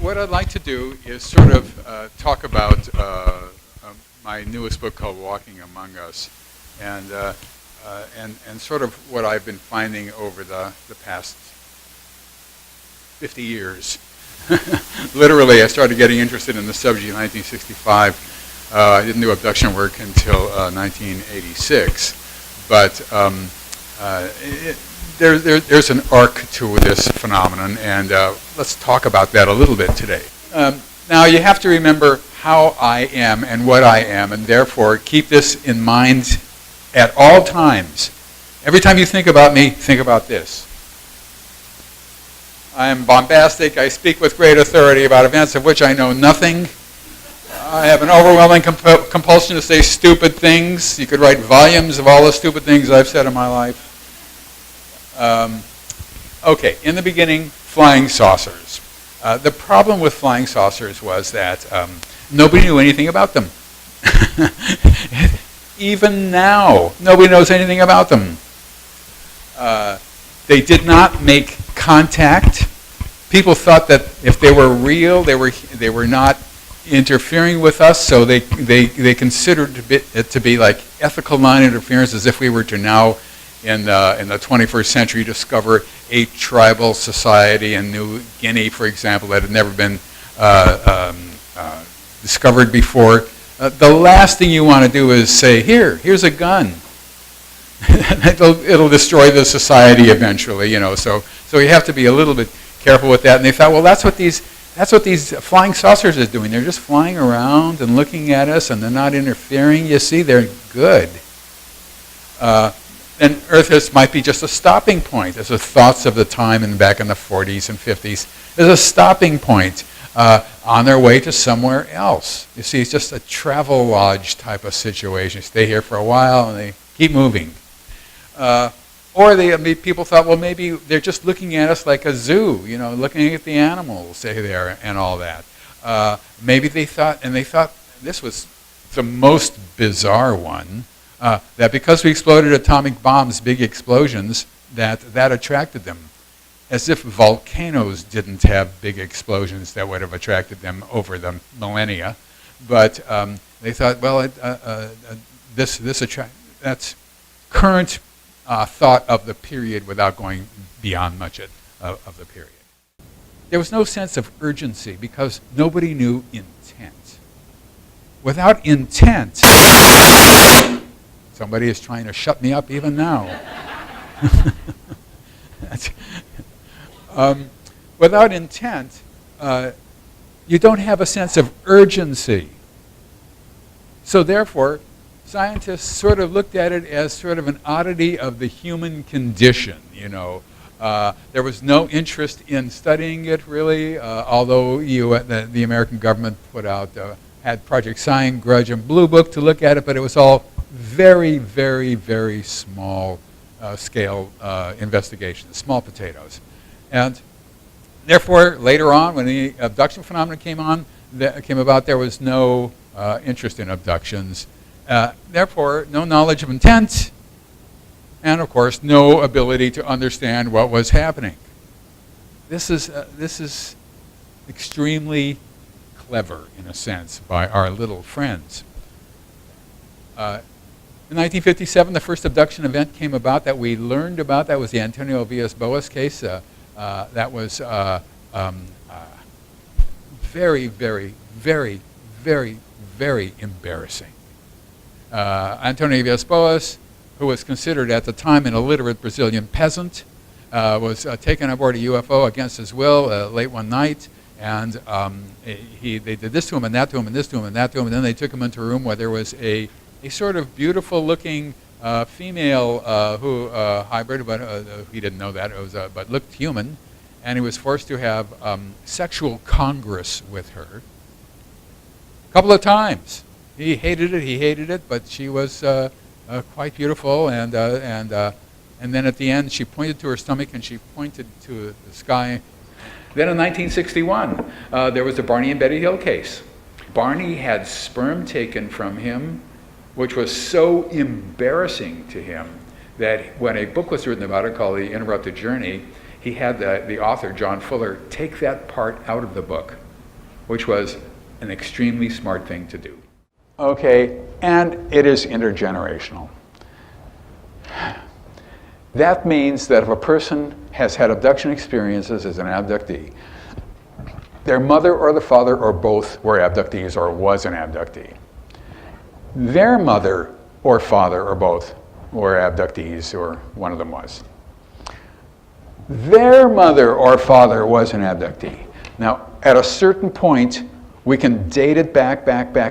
what I'd like to do is sort of talk about my newest book called Walking Among Us, and sort of what I've been finding over the past 50 years. Literally, I started getting interested in the subject in 1965. I didn't do abduction work until 1986, but there's an arc to this phenomenon, and let's talk about that a little bit today. Now, you have to remember how I am and what I am, and therefore keep this in mind at all times. Every time you think about me, think about this. I am bombastic. I speak with great authority about events of which I know nothing. I have an overwhelming compulsion to say stupid things. You could write volumes of all the stupid things I've said in my life. Okay, in the beginning, flying saucers. The problem with flying saucers was that nobody knew anything about them. Even now, nobody knows anything about them. They did not make contact. People thought that if they were real, they were not interfering with us, so they considered it to be like ethical non-interference, as if we were to now, in the 21st century, discover a tribal society in New Guinea, for example, that had never been discovered before. The last thing you want to do is say, here's a gun. It'll destroy the society eventually, you know. So you have to be a little bit careful with that. And they thought, well, that's what these flying saucers are doing. They're just flying around and looking at us, and they're not interfering. You see, they're good. And Earth might be just a stopping point. As the thoughts of the time and back in the 40s and 50s, there's a stopping point on their way to somewhere else. You see, it's just a travel lodge type of situation. You stay here for a while and they keep moving. Or people thought, well, maybe they're just looking at us like a zoo, you know, looking at the animals, say there, and all that. Maybe they thought this was the most bizarre one, that because we exploded atomic bombs, big explosions, that attracted them. As if volcanoes didn't have big explosions that would have attracted them over the millennia. But they thought, well, that's current thought of the period without going beyond much of the period. There was no sense of urgency because nobody knew intent. Without intent, somebody is trying to shut me up even now. Without intent, you don't have a sense of urgency. So therefore, scientists sort of looked at it as sort of an oddity of the human condition, you know. There was no interest in studying it, really, although the American government had Project Sign, Grudge, and Blue Book to look at it, but it was all very, very, very small scale investigations, small potatoes. And therefore, later on, when the abduction phenomenon came about, there was no interest in abductions. Therefore, no knowledge of intent, and of course, no ability to understand what was happening. This is extremely clever, in a sense, by our little friends. In 1957, the first abduction event came about that we learned about. That was the Antonio Villas-Boas case. That was very, very, very, very, very embarrassing. Antonio Villas-Boas, who was considered at the time an illiterate Brazilian peasant, was taken aboard a UFO against his will late one night, and they did this to him and that to him and this to him and that to him, and then they took him into a room where there was a sort of beautiful-looking female hybrid, but he didn't know that, but looked human, and he was forced to have sexual congress with her a couple of times. He hated it, but she was quite beautiful, and then at the end she pointed to her stomach and she pointed to the sky. Then in 1961, there was the Barney and Betty Hill case. Barney had sperm taken from him, which was so embarrassing to him that when a book was written about it called The Interrupted Journey, he had the author, John Fuller, take that part out of the book which was an extremely smart thing to do. Okay, and it is intergenerational. That means that if a person has had abduction experiences as an abductee, their mother or the father or both were abductees or was an abductee. Their mother or father or both were abductees, or one of them was. Their mother or father was an abductee. Now, at a certain point, we can date it back,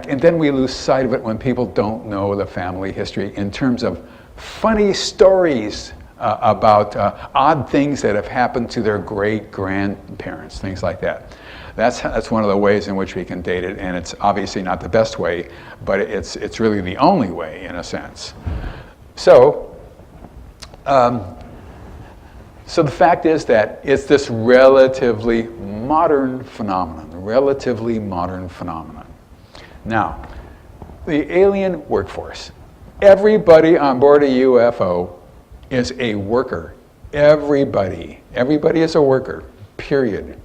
and then we lose sight of it when people don't know the family history in terms of funny stories about odd things that have happened to their great-grandparents, things like that. That's one of the ways in which we can date it, and it's obviously not the best way, but it's really the only way, in a sense. So, so the fact is that it's this relatively modern phenomenon. Now, the alien workforce. Everybody on board a UFO is a worker. Everybody is a worker, period.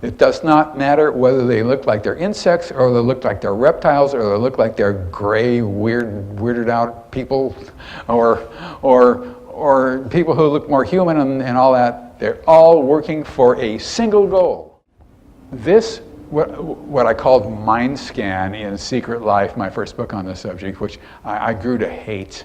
It does not matter whether they look like they're insects or they look like they're reptiles or they look like they're gray, weirded out people or people who look more human and all that. They're all working for a single goal. This, what I called Mind Scan in Secret Life, my first book on this subject, which I grew to hate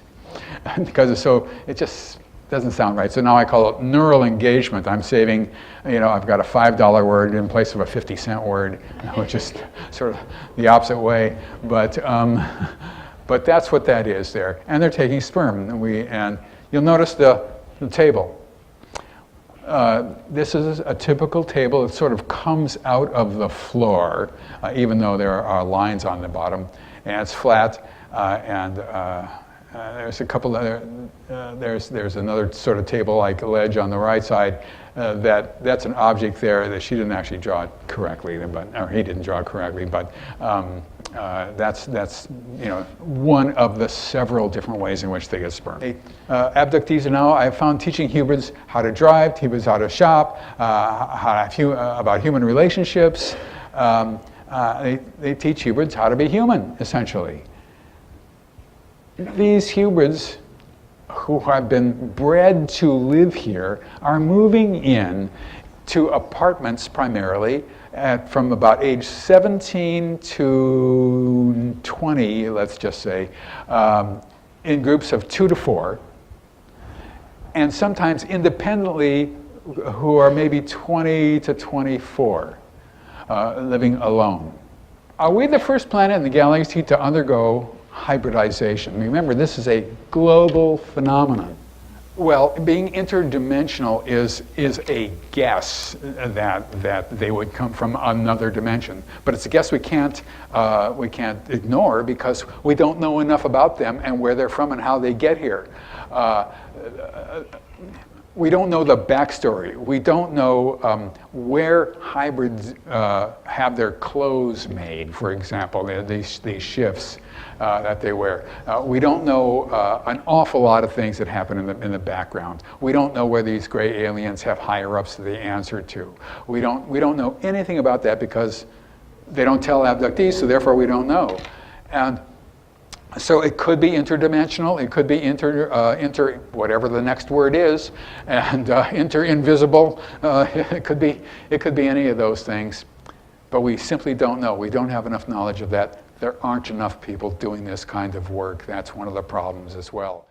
because it just doesn't sound right. So now I call it neural engagement. I'm saving, I've got a $5 word in place of a 50-cent word, which is sort of the opposite way. But that's what that is there. And they're taking sperm. And you'll notice the table. This is a typical table. It sort of comes out of the floor, even though there are lines on the bottom. And it's flat, there's a couple other, there's another sort of table-like ledge on the right side. That's an object there that she didn't actually draw it correctly, or he didn't draw it correctly, but that's one of the several different ways in which they get sperm. Abductees now, I've found teaching humans how to drive, humans how to shop, about human relationships. They teach humans how to be human, essentially. These humans who have been bred to live here are moving in to apartments primarily from about age 17 to 20, let's just say, in groups of 2 to 4, and sometimes independently who are maybe 20 to 24, living alone. Are we the first planet in the galaxy to undergo hybridization? Remember, this is a global phenomenon. Well, being interdimensional is a guess that they would come from another dimension, but it's a guess we can't ignore because we don't know enough about them and where they're from and how they get here. We don't know the backstory. We don't know where hybrids have their clothes made, for example, these shifts that they wear. We don't know an awful lot of things that happen in the background. We don't know where these gray aliens have higher-ups that they answer to. We don't know anything about that because they don't tell abductees, so therefore we don't know. And so it could be interdimensional, it could be inter whatever the next word is, and inter-invisible. It could be any of those things, but we simply don't know. We don't have enough knowledge of that. There aren't enough people doing this kind of work. That's one of the problems as well.